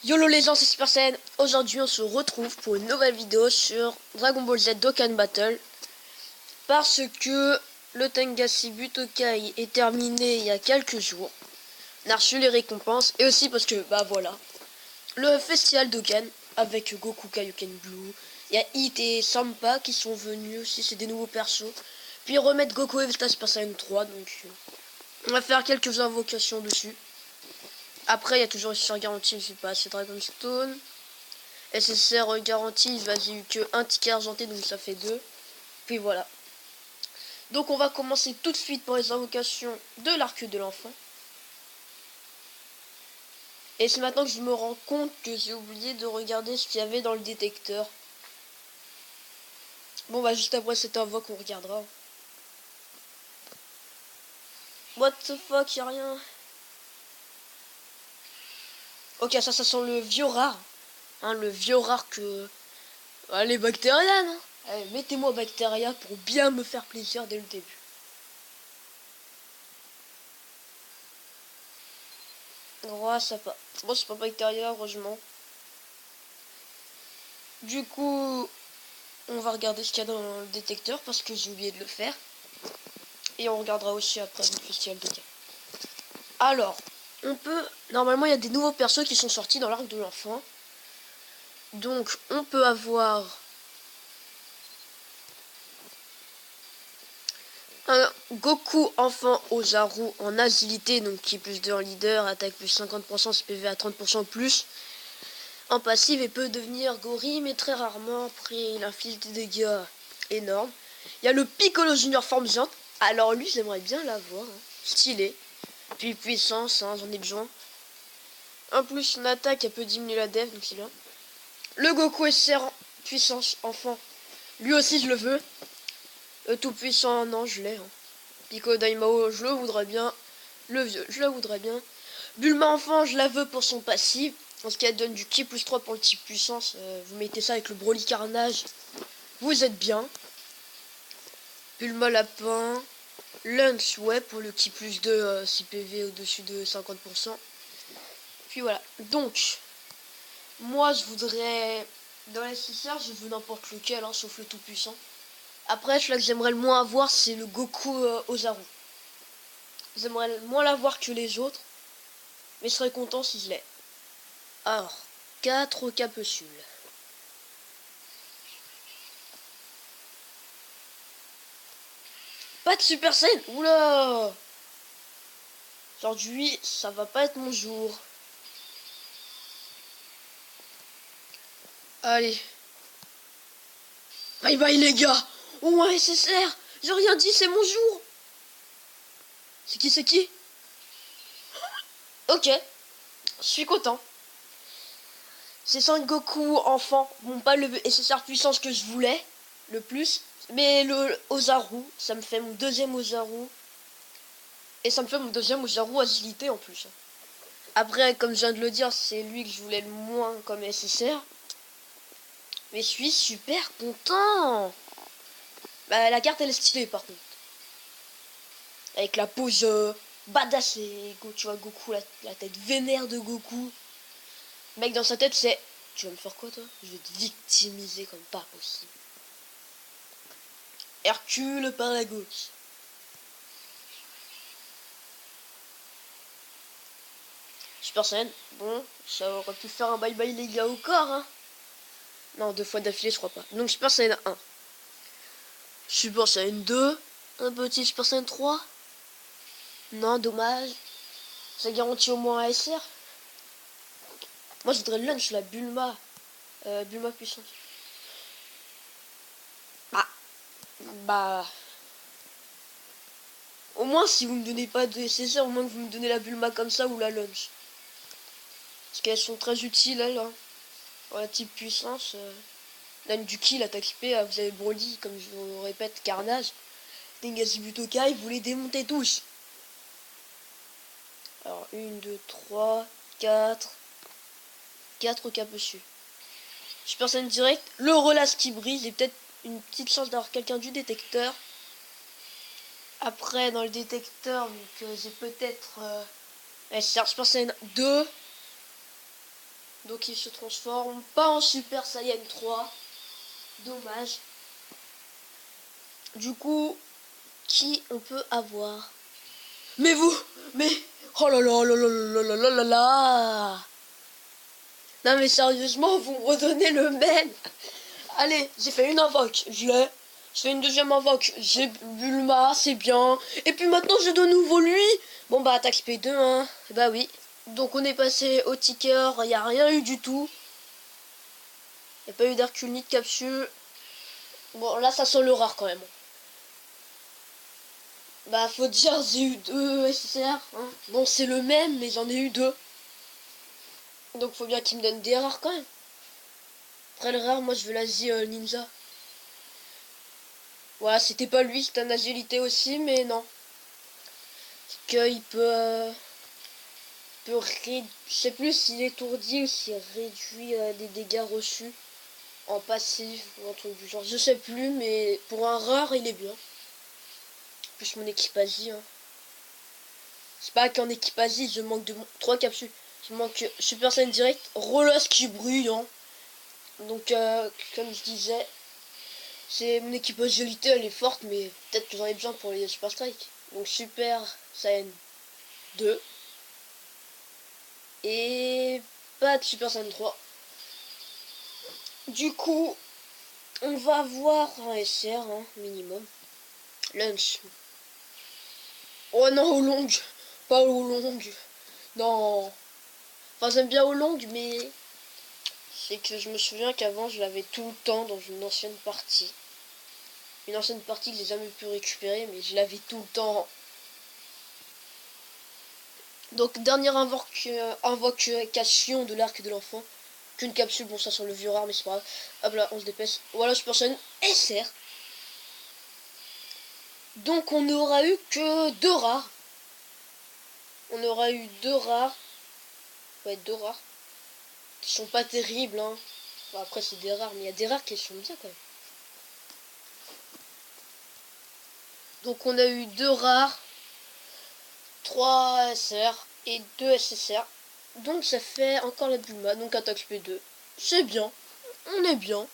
Yolo les gens, c'est Super Saiyan. Aujourd'hui on se retrouve pour une nouvelle vidéo sur Dragon Ball Z Dokkan Battle. Parce que le Tengassi Butokai est terminé il y a quelques jours. On a reçu les récompenses. Et aussi parce que, bah voilà, le festival Dokkan avec Goku Kaioken Blue. Il y a Hit et Sampa qui sont venus aussi, c'est des nouveaux persos. Puis remettre Goku et Vegeta Super Saiyan 3. Donc on va faire quelques invocations dessus. Après, il y a toujours SSR garantie, je sais pas, c'est Dragonstone. SSR garantie, vas-y, eu que un ticket argenté, donc ça fait 2. Puis voilà. Donc on va commencer tout de suite pour les invocations de l'arc de l'enfant. Et c'est maintenant que je me rends compte que j'ai oublié de regarder ce qu'il y avait dans le détecteur. Bon bah juste après cette invoque on regardera. What the fuck, y'a rien. Ok, ça sent le vieux rare. Hein, le vieux rare que... Ah, les bactériennes, hein. Allez, mettez-moi Bacteria pour bien me faire plaisir dès le début. Oh, ça pas. Bon, c'est pas Bacteria, heureusement. Du coup, on va regarder ce qu'il y a dans le détecteur parce que j'ai oublié de le faire. Et on regardera aussi après le festival de cas. Alors, on peut... Normalement, il y a des nouveaux persos qui sont sortis dans l'arc de l'enfant. Donc, on peut avoir... un Goku enfant Ozaru en agilité, donc qui est plus 2 en leader, attaque plus 50%, CPV à 30% plus. En passive, il peut devenir gorille, mais très rarement. Après, il inflige des dégâts énormes. Il y a le Piccolo Junior forme géante. Alors lui, j'aimerais bien l'avoir. Hein. Stylé. Puis puissance, hein, j'en ai besoin. En plus, une attaque, elle peut diminuer la def, donc c'est bien. Le Goku SR puissance enfant. Lui aussi, je le veux. Tout puissant, non, je l'ai. Hein. Piccolo Daimao, je le voudrais bien. Le vieux, je le voudrais bien. Bulma enfant, je la veux pour son passif. Parce qu'elle donne du ki plus 3 pour le type puissance. Vous mettez ça avec le Broly Carnage. Vous êtes bien. Bulma lapin. Lunch, ouais, pour le ki plus 2 si PV au-dessus de 50%. Puis voilà. Donc, moi je voudrais... Dans les SSR, je veux n'importe lequel, hein, sauf le tout puissant. Après, celui que j'aimerais le moins avoir, c'est le Goku Ozaru. J'aimerais le moins l'avoir que les autres. Mais je serais content si je l'ai. Alors, 4 capucules. Pas de Super Saiyan. Oula. Aujourd'hui, ça va pas être mon jour. Allez. Bye bye les gars. Au moins SSR. J'ai rien dit, c'est mon jour. C'est qui, c'est qui? Ok. Je suis content. C'est Son Goku enfant. Bon, pas le SSR puissance que je voulais. Le plus. Mais le Ozaru. Ça me fait mon deuxième Ozaru. Et ça me fait mon deuxième Ozaru agilité en plus. Après, comme je viens de le dire, c'est lui que je voulais le moins comme SSR. Mais je suis super content. Bah, la carte elle est stylée par contre. Avec la pose badass et tu vois Goku, la tête vénère de Goku. Le mec dans sa tête c'est... Tu vas me faire quoi toi? Je vais te victimiser comme pas possible. Hercule par la gauche. Super Saiyan, bon, ça aurait pu faire un bye bye les gars au corps hein. Non, 2 fois d'affilée je crois pas. Donc Super Saiyan 1. Super Saiyan 2. Un petit Super Saiyan 3. Non, dommage. Ça garantit au moins un SR. Moi je voudrais le lunch, la Bulma. Bulma puissance. Bah. Au moins si vous me donnez pas de SSR, au moins que vous me donnez la Bulma comme ça ou la lunch. Parce qu'elles sont très utiles elles. Hein. Pour la type puissance. Donne du kill, attaque IP, vous avez Broly, comme je vous répète, Carnage. Tengassi Butokai, vous les démontez tous. Alors 1, 2, 3, 4. 4 capuchus. Super Saiyan direct, le relâche qui brise et peut-être une petite chance d'avoir quelqu'un du détecteur. Après dans le détecteur, donc j'ai peut-être SR Super Saiyan 2. Donc il se transforme pas en Super Saiyan 3. Dommage. Du coup, qui on peut avoir? Mais vous, mais oh là là là là là là là là là. Non mais sérieusement, vous me redonnez le même. Allez, j'ai fait une invoque, je l'ai. Je fais une deuxième invoque, j'ai Bulma, c'est bien. Et puis maintenant j'ai de nouveau lui. Bon bah attaque P2 hein. Bah oui. Donc on est passé au ticker, il n'y a rien eu du tout. Il n'y a pas eu d'Hercule ni de capsule. Bon là ça sent le rare quand même. Bah faut dire j'ai eu 2 SSR. Hein. Bon c'est le même mais j'en ai eu 2. Donc faut bien qu'il me donne des rares quand même. Après le rare moi je veux l'Asie ninja. Voilà c'était pas lui, c'était un agilité aussi mais non. Qu'il peut je sais plus s'il étourdit ou s'il réduit des dégâts reçus en passif ou un truc du genre. Je sais plus mais pour un rare il est bien. Plus mon équipe Asie. Hein. C'est pas qu'en équipe Asie je manque de 3 capsules. Je manque Super Saiyan Direct, Rolos qui brille. Hein. Donc comme je disais, c'est mon équipe agilité elle est forte mais peut-être que j'en ai besoin pour les Super Strike. Donc Super Saiyan 2. Et pas de Super Saiyan 3. Du coup, on va voir un SR hein, minimum. Lunch. Oh non, au long. Pas au long. Non. Enfin, j'aime bien au long, mais c'est que je me souviens qu'avant, je l'avais tout le temps dans une ancienne partie. Une ancienne partie que j'ai jamais pu récupérer, mais je l'avais tout le temps. Donc, dernière invocation de l'arc de l'enfant. Qu'une capsule, bon, ça sur le vieux rare, mais c'est pas grave. Hop là, on se dépêche. Voilà, Super Saiyan SR. Donc, on n'aura eu que 2 rares. On aura eu 2 rares. Ouais, 2 rares. Qui sont pas terribles, hein. Bon, après, c'est des rares, mais il y a des rares qui sont bien quand même. Donc, on a eu 2 rares, 3 SR et 2 SSR. Donc, ça fait encore la Bulma. Donc, attaque P2. C'est bien. On est bien.